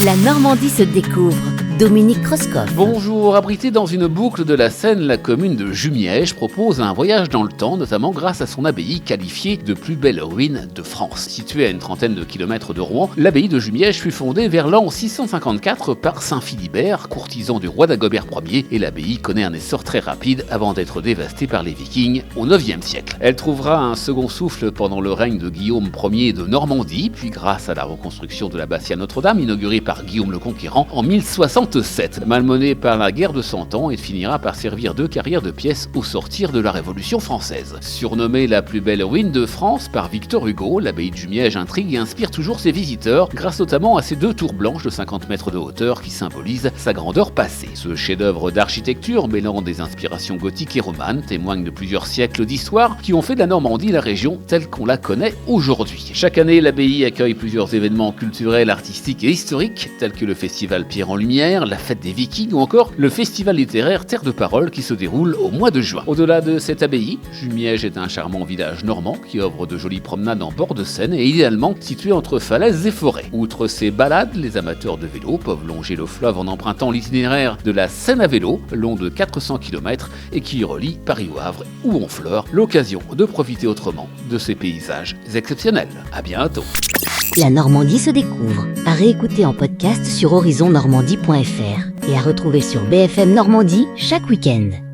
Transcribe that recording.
La Normandie se découvre. Dominique Kreuskopf. Bonjour, abritée dans une boucle de la Seine, la commune de Jumièges propose un voyage dans le temps, notamment grâce à son abbaye qualifiée de plus belle ruine de France. Située à une trentaine de kilomètres de Rouen, l'abbaye de Jumièges fut fondée vers l'an 654 par saint Philibert, courtisan du roi Dagobert Ier, et l'abbaye connaît un essor très rapide avant d'être dévastée par les Vikings au IXe siècle. Elle trouvera un second souffle pendant le règne de Guillaume Ier de Normandie, puis grâce à la reconstruction de l'abbatiale Notre-Dame, inaugurée par Guillaume le Conquérant en 1067. Malmenée par la guerre de Cent Ans, elle finira par servir de carrière de pièces au sortir de la Révolution française. Surnommée la plus belle ruine de France par Victor Hugo, l'abbaye de Jumièges intrigue et inspire toujours ses visiteurs, grâce notamment à ses deux tours blanches de 50 mètres de hauteur qui symbolisent sa grandeur passée. Ce chef-d'œuvre d'architecture, mêlant des inspirations gothiques et romanes, témoigne de plusieurs siècles d'histoire qui ont fait de la Normandie la région telle qu'on la connaît aujourd'hui. Chaque année, l'abbaye accueille plusieurs événements culturels, artistiques et historiques, tels que le festival Pierre en Lumière, la fête des Vikings ou encore le festival littéraire Terre de Parole qui se déroule au mois de juin. Au-delà de cette abbaye, Jumièges est un charmant village normand qui offre de jolies promenades en bord de Seine et idéalement situé entre falaises et forêts. Outre ces balades, les amateurs de vélo peuvent longer le fleuve en empruntant l'itinéraire de la Seine à vélo, long de 400 km et qui relie Paris au Havre ou Honfleur, l'occasion de profiter autrement de ces paysages exceptionnels. À bientôt. La Normandie se découvre. À réécouter en podcast sur horizonnormandie.fr et à retrouver sur BFM Normandie chaque week-end.